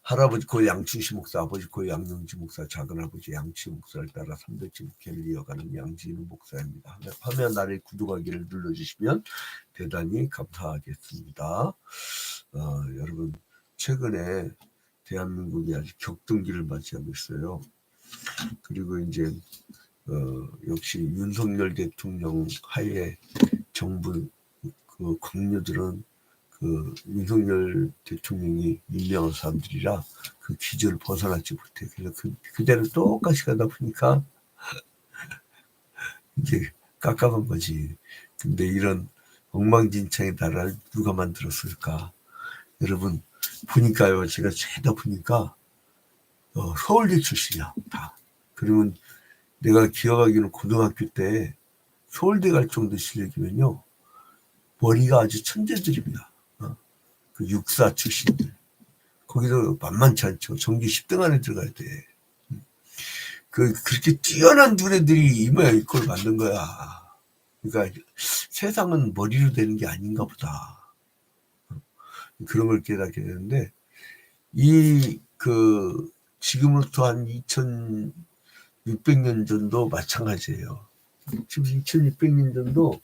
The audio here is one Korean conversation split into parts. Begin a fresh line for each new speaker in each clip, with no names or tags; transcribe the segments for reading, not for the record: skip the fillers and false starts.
할아버지 고 양충시 목사, 아버지 고 양영지 목사, 작은아버지 양치 목사를 따라 3대째 목회를 이어가는 양진우 목사입니다. 화면 아래 구독하기를 눌러주시면 대단히 감사하겠습니다. 여러분, 최근에 대한민국이 아주 격동기를 맞이하고 있어요. 그리고 이제 역시 윤석열 대통령 하에 정부 그 관료들은 그 윤석열 대통령이 임명한 사람들이라 그 기조를 벗어나지 못해. 그래서 그대로 똑같이 가다 보니까 이제 깝깝한 거지. 근데 이런 엉망진창의 나라를 누가 만들었을까? 여러분 보니까요, 제가 죄다 보니까 서울대 출신이야 다. 그러면 내가 기억하기로는 고등학교 때 서울대 갈 정도 실력이면요, 머리가 아주 천재들입니다. 그 육사 출신들. 거기도 만만치 않죠. 정규 10등 안에 들어가야 돼. 그렇게 뛰어난 두뇌들이 이 모양 이꼴 만든 거야. 그러니까 세상은 머리로 되는 게 아닌가 보다. 그런 걸 깨닫게 되는데, 지금으로부터 한 2600년 전도 마찬가지예요. 지금 2600년 전도,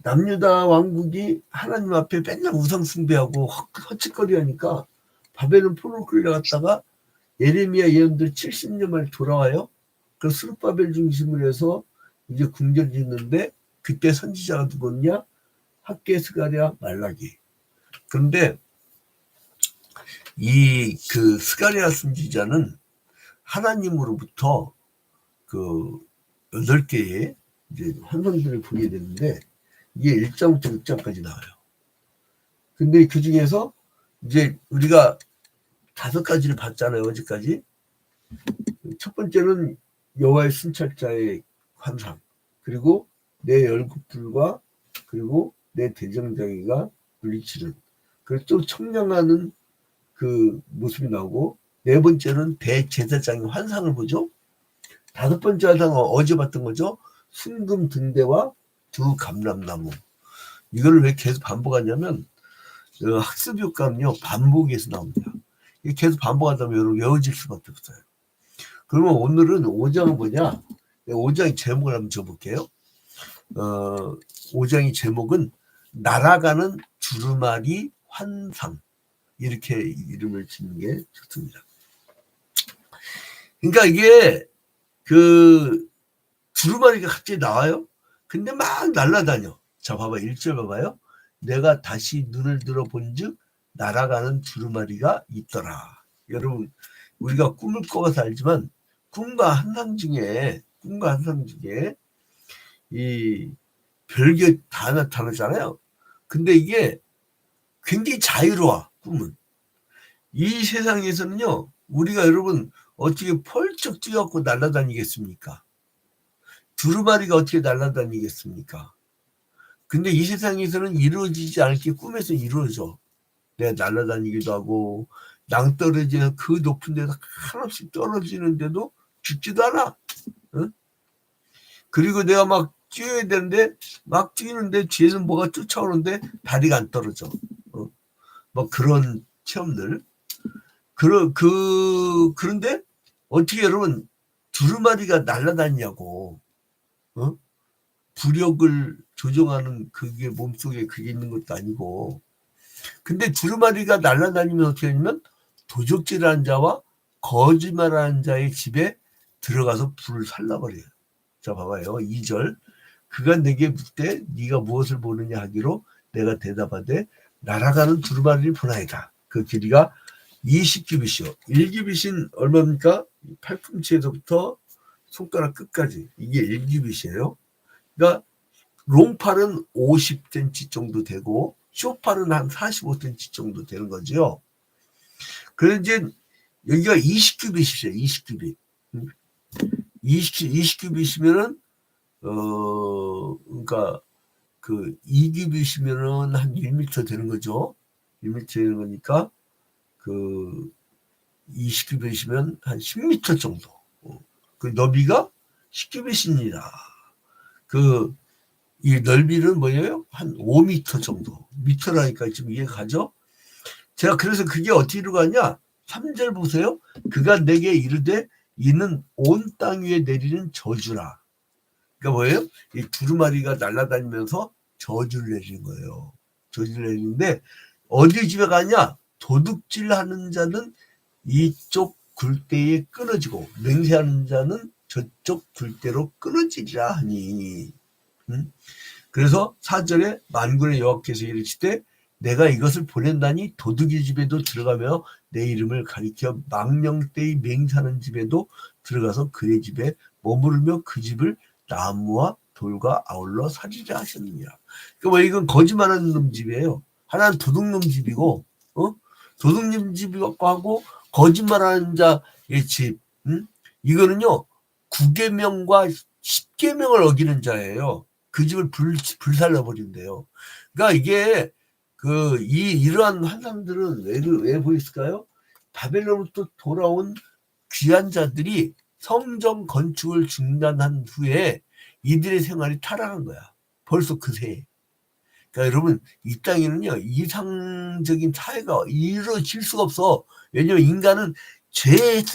남유다 왕국이 하나님 앞에 맨날 우상숭배하고 헛짓거리 하니까 바벨론 포로 끌려갔다가 예레미야 예언들 70년 만에 돌아와요. 그 스룹바벨 중심으로 해서 이제 궁전을 짓는데, 그때 선지자가 누구냐? 학개, 스가랴, 말라기. 그런데 그 스가랴 선지자는 하나님으로부터 그 8개의 이제 환상들을 보게 되는데, 이게 1장부터 6장까지 나와요. 근데 그 중에서 이제 우리가 5가지를 봤잖아요, 어제까지. 첫 번째는 여호와의 순찰자의 환상, 그리고 내 열국들과 그리고 내 대정장이가 물리치는, 그리고 또 청량하는 그 모습이 나오고, 네 번째는 대제사장의 환상을 보죠. 5번째 환상은 어제 봤던 거죠. 순금 등대와 두 감람나무. 이걸 왜 계속 반복하냐면 학습 효과는요, 반복에서 나옵니다. 이게 계속 반복하다 보면 여러분 외워질 수밖에 없어요. 그러면 오늘은 5장은 뭐냐? 5장의 제목을 한번 줘볼게요. 5장의 제목은 날아가는 두루마리 환상, 이렇게 이름을 짓는 게 좋습니다. 그러니까 이게 그 두루마리가 갑자기 나와요. 근데 막 날아다녀. 자, 봐봐. 1절 봐봐요. 내가 다시 눈을 들어본 즉 날아가는 두루마리가 있더라. 여러분, 우리가 꿈을 꿔서 알지만 꿈과 환상 중에 이 별게 다 나타나잖아요. 근데 이게 굉장히 자유로워, 꿈은. 이 세상에서는요, 우리가 여러분 어떻게 펄쩍 뛰어갖고 날아다니겠습니까? 두루마리가 어떻게 날아다니겠습니까? 근데 이 세상에서는 이루어지지 않을 게 꿈에서 이루어져. 내가 날아다니기도 하고, 낭떠러지에서 그 높은 데서 한없이 떨어지는데도 죽지도 않아. 응? 그리고 내가 막 뛰어야 되는데, 막 뛰는데 뒤에서 뭐가 쫓아오는데 다리가 안 떨어져. 뭐 그런 체험들. 그런데 어떻게 여러분 두루마리가 날아다니냐고. 부력을 조정하는 그게 몸속에 그게 있는 것도 아니고. 근데 두루마리가 날아다니면 어떻게 하냐면 도적질하는 자와 거짓말하는 자의 집에 들어가서 불을 살라버려요. 자, 봐봐요. 2절. 그가 내게 묻되 네가 무엇을 보느냐 하기로 내가 대답하되 날아가는 두루마리를 보나이다. 그 길이가 20규빗이요. 1규빗은 얼마입니까? 팔꿈치에서부터 손가락 끝까지. 이게 1규빗이에요. 그러니까 롱팔은 50cm 정도 되고 쇼팔은 한 45cm 정도 되는 거죠. 그래서 이제 여기가 20규빗이죠. 20규빗. 20규빗이면은 그러니까 그 2규빗이면은 한 1m 되는 거죠. 1m 되는 거니까 그 20규빗이면 한 10m 정도. 그 너비가 10규빗입니다. 이 넓이는 뭐예요? 한 5m 정도. 미터라니까 지금 이해가죠? 제가 그래서 그게 어떻게 들어가냐? 3절 보세요. 그가 내게 이르되 이는 온 땅 위에 내리는 저주라. 그러니까 뭐예요? 이 두루마리가 날아다니면서 저주를 내리는 거예요. 저주를 내리는데 어디 집에 가냐? 도둑질하는 자는 이쪽 굴대에 끊어지고 맹세하는 자는 저쪽 굴대로 끊어지리라 하니. 그래서 4절에 만군의 여호와께서 이르시되 내가 이것을 보낸다니 도둑의 집에도 들어가며 내 이름을 가리켜 망령되이 맹세하는 집에도 들어가서 그의 집에 머무르며 그 집을 나무와 돌과 아울러 살리라 하셨느니라. 그러니까 뭐 이건 거짓말하는 놈 집이에요. 하나는 도둑놈 집이고, 도둑놈 집이고 하고 거짓말하는 자의 집. 이거는요 9계명과 10계명을 어기는 자예요. 그 집을 불살라 버린대요. 그러니까 이게 이러한 환상들은 왜 보였을까요? 바벨론으로부터 돌아온 귀한 자들이 성전 건축을 중단한 후에 이들의 생활이 타락한 거야. 벌써 그 새에. 그러니까 여러분 이 땅에는요 이상적인 사회가 이루어질 수가 없어. 왜냐하면 인간은 죄의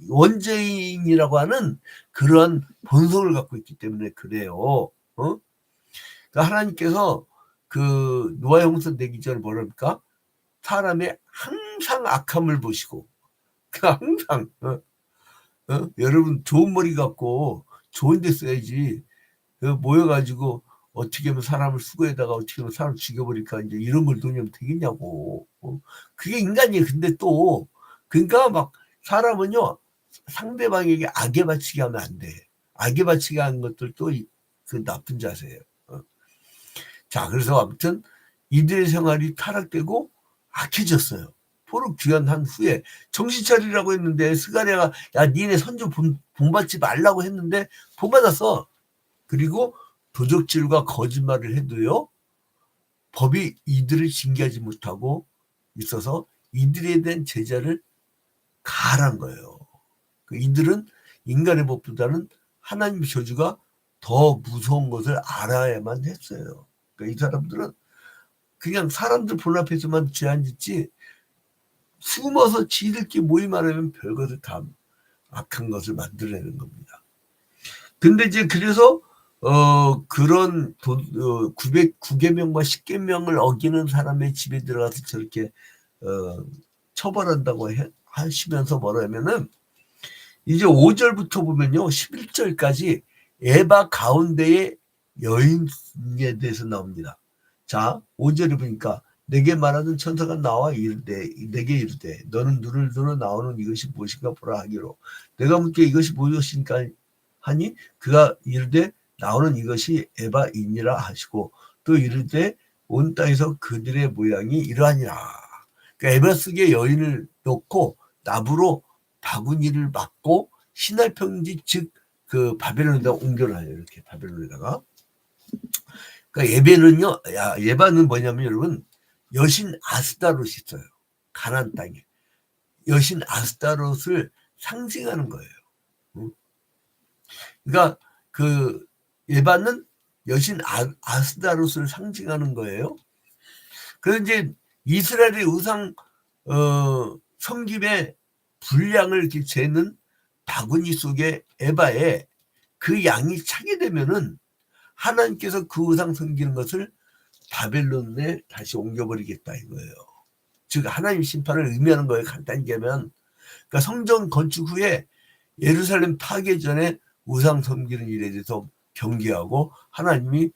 원죄인이라고 하는 그러한 본성을 갖고 있기 때문에 그래요. 그러니까 하나님께서 그 노아 홍수 내기 전에 뭐랍니까? 사람의 항상 악함을 보시고 항상 여러분 좋은 머리 갖고 좋은 데 써야지 모여가지고 어떻게 하면 사람을 수고에다가 어떻게 하면 사람 죽여버릴까 이제 이런 걸 논의하면 되겠냐고. 그게 인간이에요. 근데 또 그러니까 막 사람은요 상대방에게 악에 바치게 하면 안 돼. 악에 바치게 하는 것들도 그 나쁜 자세예요. 자 그래서 아무튼 이들의 생활이 타락되고 악해졌어요. 포로 귀환한 후에 정신 차리라고 했는데 스가랴가 야 니네 선조 본받지 말라고 했는데 본받았어. 그리고 도적질과 거짓말을 해도요 법이 이들을 징계하지 못하고 있어서 이들에 대한 제자를 가한 거예요. 이들은 인간의 법보다는 하나님의 저주가 더 무서운 것을 알아야만 했어요. 그러니까 이 사람들은 그냥 사람들 본 앞에서만 죄 안 짓지 숨어서 지들끼리 모임하려면 별것을 다 악한 것을 만들어내는 겁니다. 근데 이제 그래서 그런 9계명과 10계명을 어기는 사람의 집에 들어가서 저렇게 처벌한다고 하시면서 뭐라 하면은 이제 5절부터 보면요 11절까지 에바 가운데의 여인에 대해서 나옵니다. 자 5절에 보니까 내게 말하는 천사가 나와 이르되 내게 이르되 너는 눈을 들어 나오는 이것이 무엇인가 보라 하기로 내가 묻게 이것이 무엇인가 하니 그가 이르되 나오는 이것이 에바이니라 하시고 또 이르되 온 땅에서 그들의 모양이 이러하니라. 그러니까 에바 속에 여인을 놓고 나무로 바구니를 막고 신할평지 즉 그 바벨론에다가 옮겨놔요. 이렇게 바벨론에다가. 그러니까 예바는 뭐냐면 여러분 여신 아스타롯이 있어요. 가나안 땅에. 여신 아스타롯을 상징하는 거예요. 그러니까 그 예바는 여신 아스타롯을 상징하는 거예요. 그래서 이제 이스라엘의 우상 섬김의 분량을 이렇게 재는 바구니 속에 에바에 그 양이 차게 되면은 하나님께서 그 우상 섬기는 것을 바벨론에 다시 옮겨버리겠다 이거예요. 즉 하나님 심판을 의미하는 거예요. 간단히 얘기하면. 그러니까 성전 건축 후에 예루살렘 파괴 전에 우상 섬기는 일에 대해서 경계하고 하나님이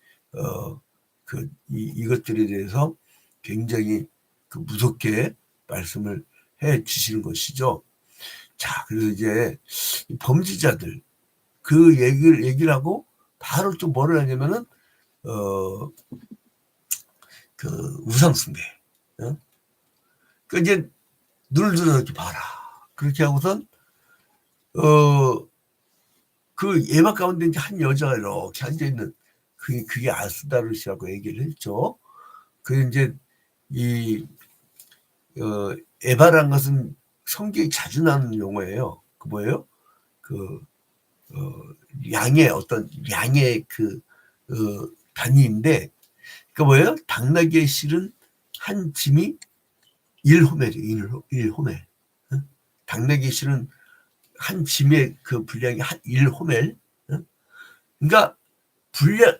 이것들에 대해서 굉장히 무섭게 말씀을 해 주시는 것이죠. 자, 그래서 이제 범죄자들 그 얘기를 하고 바로 또 뭐를 하냐면은 그 우상 숭배. 그 이제 눈을 들어 이렇게 봐라. 그렇게 하고선 그 예방 가운데 이제 한 여자가 이렇게 앉아 있는 그게 아스다롯이라고 얘기를 했죠. 그 이제 에바라는 것은 성경에 자주 나오는 용어예요. 그 뭐예요? 양의 단위인데 그 뭐예요? 당나귀에 실은 한 짐이 1호멜이에요. 1호멜. 당나귀 실은 한 짐의 그 분량이 한 1호멜. 그러니까 분량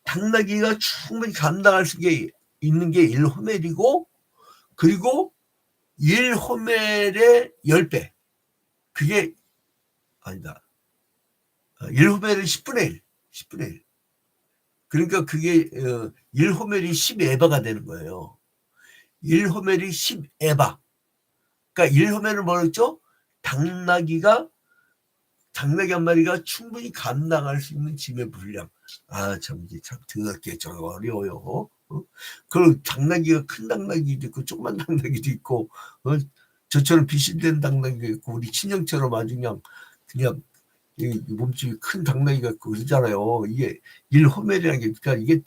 당나귀가 충분히 감당할 수 있는 게 1호멜이고, 그리고 1호멜의 10배. 그게 아니다. 1호멜의 10분의 1. 10분의 1. 그러니까 그게 1호멜이 10에바가 되는 거예요. 1호멜이 10에바. 그러니까 1호멜은 뭐였죠? 당나귀 한 마리가 충분히 감당할 수 있는 짐의 분량. 참 더럽게 좀 어려워요. 그리고 당나귀가 큰 당나귀도 있고 조그만 당나귀도 있고, 저처럼 비실된 당나귀가 있고, 우리 친형처럼 아주 그냥 몸집이 큰 당나귀가 있고 그러잖아요. 이게 1호멜이라는 게, 그러니까 이게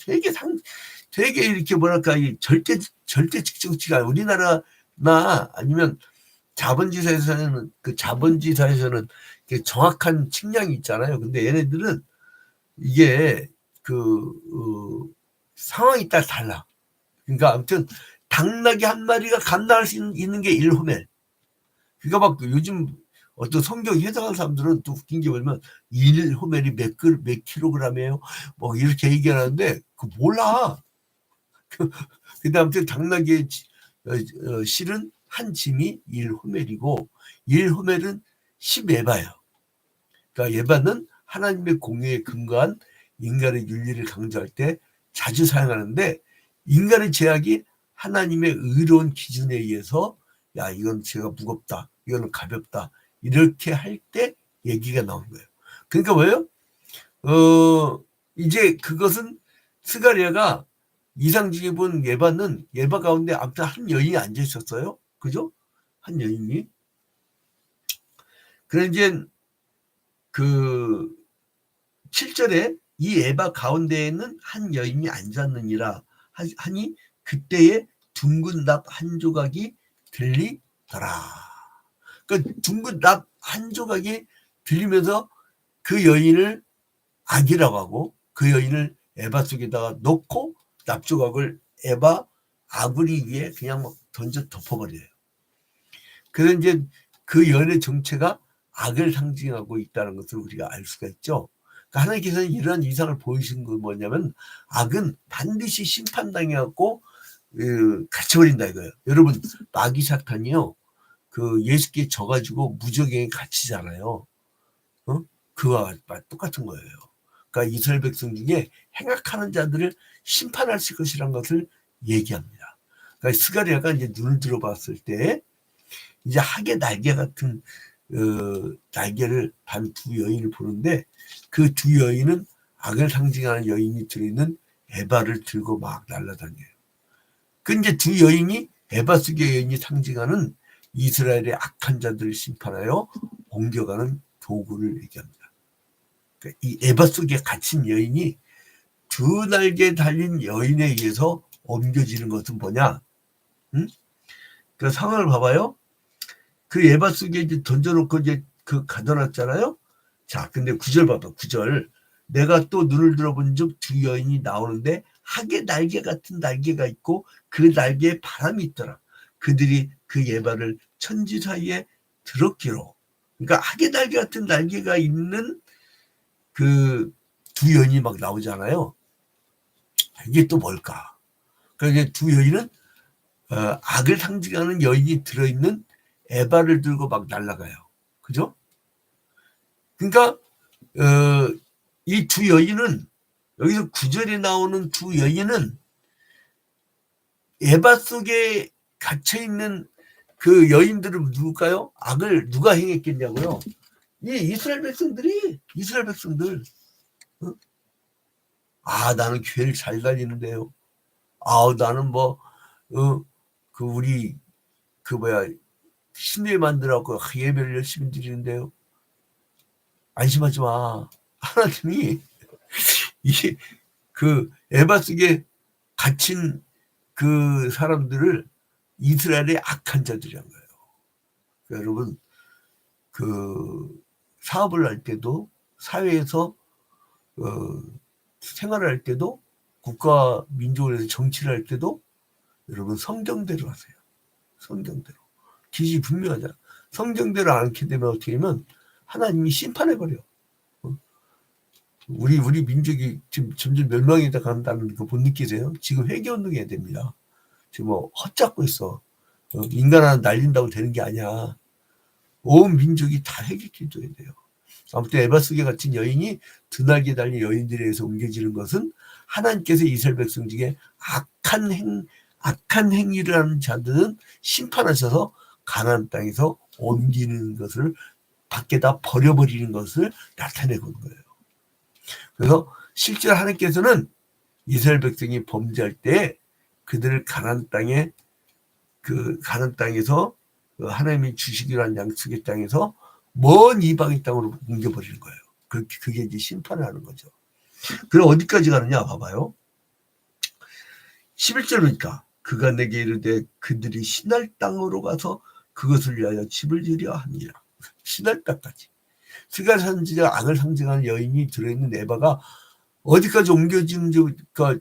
되게 이렇게 뭐랄까, 이 절대 측정치가 우리나라나 아니면 자본주의사에서는 정확한 측량이 있잖아요. 근데 얘네들은 이게 상황에 따라 달라. 그러니까 아무튼 당나귀 한 마리가 감당할 수 있는 게 1호멜. 그러니까 막 요즘 어떤 성경 해석하는 사람들은 또 웃긴 게 뭐냐면 1호멜이 몇 킬로그램이에요? 뭐 이렇게 얘기하는데 몰라. 근데 아무튼 당나귀의 실은 한 짐이 1호멜이고 1호멜은 10에바예요. 그러니까 에바는 하나님의 공의에 근거한 인간의 윤리를 강조할 때 자주 사용하는데, 인간의 제약이 하나님의 의로운 기준에 의해서 이건 제가 무겁다, 이거는 가볍다, 이렇게 할 때 얘기가 나오는 거예요. 그러니까 뭐예요? 이제 그것은 스가랴가 이상중에 본 예바 가운데 아무튼 한 여인이 앉아 있었어요. 그죠? 한 여인이. 그래 이제 7절에 이 에바 가운데에는 한 여인이 앉았느니라 하니 그때에 둥근 납 한 조각이 들리더라. 그 둥근 납 한 조각이 들리면서 그 여인을 아기라고 하고, 그 여인을 에바 속에다가 넣고 납 조각을 에바 아구리 위에 그냥 막 던져 덮어버려요. 그래서 이제 그 여인의 정체가 악을 상징하고 있다는 것을 우리가 알 수가 있죠. 그러니까 하나님께서는 이런 이상을 보이신 건 뭐냐면, 악은 반드시 심판당해갖고 갇혀버린다 이거예요. 여러분, 마귀 사탄이요, 예수께 져가지고 무적행에 갇히잖아요. 그와 똑같은 거예요. 그러니까 이스라엘 백성 중에 행악하는 자들을 심판하실 것이라는 것을 얘기합니다. 그러니까 스가랴가 이제 눈을 들어봤을 때 이제 학의 날개 같은 날개를 단 두 여인을 보는데, 그 두 여인은 악을 상징하는 여인이 들어있는 에바를 들고 막 날아다녀요. 그 이제 두 여인이 에바 속의 여인이 상징하는 이스라엘의 악한 자들을 심판하여 옮겨가는 도구를 얘기합니다. 그러니까 이 에바 속에 갇힌 여인이 두 날개에 달린 여인에 의해서 옮겨지는 것은 뭐냐? 그 상황을 봐봐요. 그 에바 속에 이제 던져놓고 이제 가둬놨잖아요. 자, 근데 9절 봐봐. 9절. 내가 또 눈을 들어본 즉 두 여인이 나오는데 학의 날개 같은 날개가 있고 그 날개에 바람이 있더라. 그들이 그 에바를 천지 사이에 들었기로. 그러니까 학의 날개 같은 날개가 있는 그 두 여인이 막 나오잖아요. 이게 또 뭘까? 그러니까 두 여인은 악을 상징하는 여인이 들어있는 에바를 들고 막 날아가요. 그죠? 그러니까 이 두 여인은, 여기서 9절에 나오는 두 여인은 에바 속에 갇혀있는 그 여인들은 누굴까요? 악을 누가 행했겠냐고요? 이스라엘 백성들. 나는 교회를 잘 다니는데요. 나는 우리 신뢰 만들어갖고 예배를 열심히 드리는데요. 안심하지 마. 하나님이 에바 속에 갇힌 그 사람들을 이스라엘의 악한 자들이란 거예요. 그러니까 여러분, 사업을 할 때도, 사회에서 생활을 할 때도, 국가 민족을 위해서 정치를 할 때도 여러분 성경대로 하세요. 성경대로. 기준이 분명하잖아. 성경대로 않게 되면 어떻게 되면 하나님이 심판해버려. 우리 민족이 지금 점점 멸망에 간다는 거 못 느끼세요? 지금 회개운동 해야 됩니다. 지금 뭐 헛잡고 있어. 인간 하나 날린다고 되는 게 아니야. 온 민족이 다 회개기도해야 돼요. 아무튼 에바스게 같은 여인이 드날개 달린 여인들에 의해서 옮겨지는 것은 하나님께서 이스라엘 백성 중에 악한 행위를 하는 자들은 심판하셔서 가나안 땅에서 옮기는 것을 밖에다 버려버리는 것을 나타내고 있는 거예요. 그래서 실제로 하나님께서는 이스라엘 백성이 범죄할 때 그들을 가나안 땅에서 하나님이 주시기로 한 약속의 땅에서 먼 이방의 땅으로 옮겨버리는 거예요. 그게 이제 심판을 하는 거죠. 그럼 어디까지 가느냐 봐봐요. 11절이니까 그가 내게 이르되 그들이 신할 땅으로 가서 그것을 위하여 집을 지으려 하니라. 신할 땅까지. 스갈 선지자 악을 상징하는 여인이 들어있는 에바가 어디까지 옮겨지는지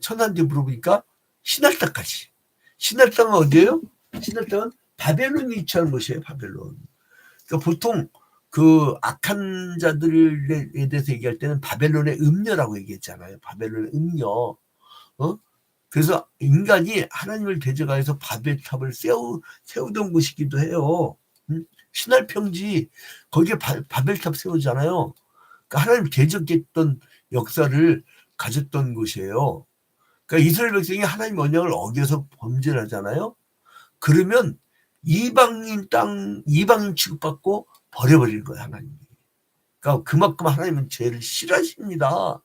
천한테 물어보니까 신할 땅까지. 신할 땅은 어디예요? 신할 땅은 바벨론이 위치하는 곳이에요. 바벨론. 그러니까 보통 그 악한 자들에 대해서 얘기할 때는 바벨론의 음녀라고 얘기했잖아요. 바벨론의 음녀. 그래서 인간이 하나님을 대적하여서 바벨탑을 세우던 곳이기도 해요. 신할 평지 거기에 바벨탑 세우잖아요. 그러니까 하나님 대적했던 역사를 가졌던 곳이에요. 그러니까 이스라엘 백성이 하나님 언약을 어겨서 범죄를 하잖아요. 그러면 이방인 취급받고 버려버리는 거예요, 하나님이. 그러니까 그만큼 하나님은 죄를 싫어하십니다. 그러니까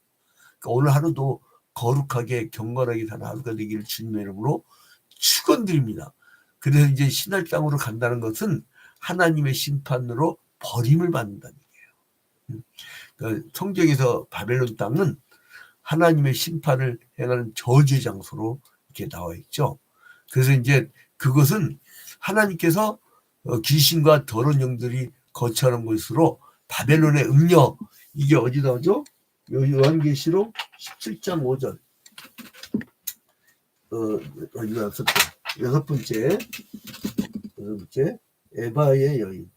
오늘 하루도 거룩하게 경건하게 사는 하루가 되기를 주님의 이름으로 축원드립니다. 그래서 이제 신할 땅으로 간다는 것은 하나님의 심판으로 버림을 받는다는 얘기예요. 그러니까 성경에서 바벨론 땅은 하나님의 심판을 행하는 저주의 장소로 이렇게 나와 있죠. 그래서 이제 그것은 하나님께서 귀신과 더러운 영들이 거처하는 곳으로 바벨론의 음녀, 이게 어디 나오죠? 요한계시록 17장 5절. 여섯 번째 에바의 여인.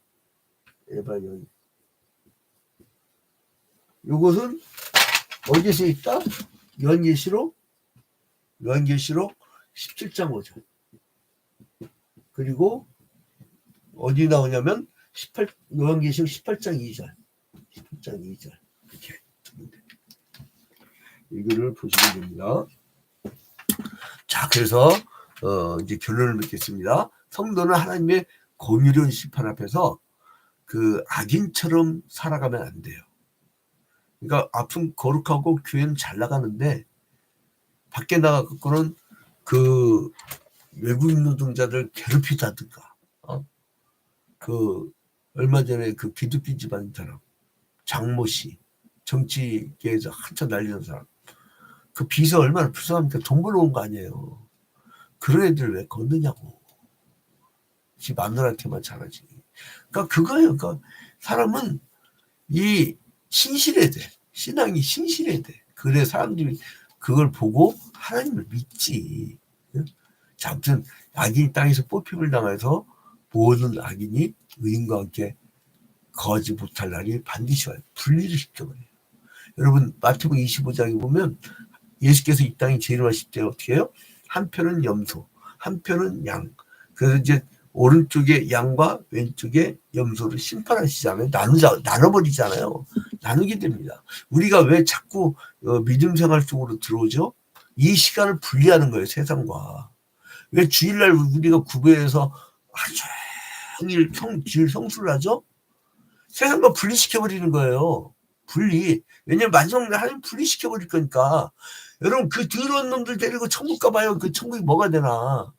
이것은 어디서 있다? 요한계시록 17장 5절. 그리고 어디 나오냐면 요한계시록 18장 2절. 이렇게 이거를 보시면 됩니다. 자, 그래서 이제 결론을 맺겠습니다. 성도는 하나님의 공의로운 심판 앞에서 그 악인처럼 살아가면 안 돼요. 그러니까 아픈 거룩하고 교회는 잘 나가는데 밖에 나가고는 그 외국인 노동자들 괴롭히다든가, 그 얼마 전에 그 기독교 집안 사람 장모 씨, 정치계에서 한참 날리는 사람, 그 비서 얼마나 불쌍합니까? 돈 벌어온 거 아니에요. 그런 애들 왜 걷느냐고. 지 마누라한테만 잘하지. 그러니까 그거예요. 그러니까 사람은 이 신실해야 돼. 신앙이 신실해야 돼. 그래 사람들이 그걸 보고 하나님을 믿지. 자, 아무튼 악인이 땅에서 뽑힘을 당해서 모든 악인이 의인과 함께 거지 못할 날이 반드시 와요. 분리를 시켜버려요. 여러분 마태복음 25장에 보면 예수께서 이 땅에 재림하실 때 어떻게 해요? 한편은 염소, 한편은 양. 그래서 이제 오른쪽에 양과 왼쪽에 염소를 심판하시잖아요. 나눠버리잖아요. 나누게 됩니다. 우리가 왜 자꾸 믿음 생활 속으로 들어오죠? 이 시간을 분리하는 거예요, 세상과. 왜 주일날 우리가 구배해서 하루 종일 주일 성수를 하죠? 세상과 분리시켜버리는 거예요. 분리. 왜냐면 마지막 날 하나님 분리시켜버릴 거니까. 여러분 그 더러운 놈들 데리고 천국 가봐요. 그 천국이 뭐가 되나.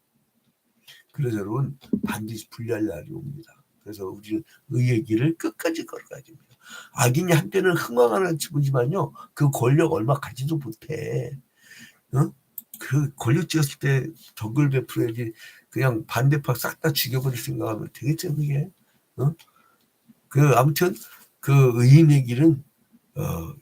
그래서 여러분 반드시 분리할 날이 옵니다. 그래서 우리는 의의 길을 끝까지 걸어가야 됩니다. 악인이 한때는 흥황하는 지보지만요. 그 권력 얼마 가지도 못해. 그 권력 쥐었을 때 덕을 베풀어야지. 그냥 반대파 싹 다 죽여버릴 생각하면 되겠죠 그게. 아무튼 그 의인의 길은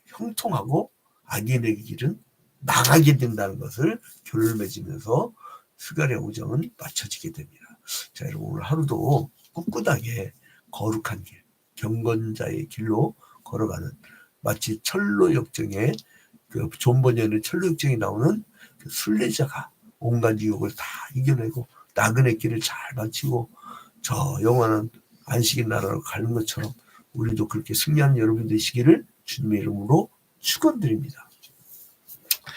형통하고 악인의 길은 망하게 된다는 것을 결론을 맺으면서 스갈의 오정은 맞춰지게 됩니다. 자, 여러분 오늘 오늘 하루도 꿋꿋하게 거룩한 길, 경건자의 길로 걸어가는, 마치 철로 역정에 그 존 버년의 철로 역정에 나오는 그 순례자가 온갖 유혹을 다 이겨내고 나그네 길을 잘 마치고 저 영원한 안식의 나라로 가는 것처럼 우리도 그렇게 승리하는 여러분 되시기를 주님의 이름으로 축원드립니다.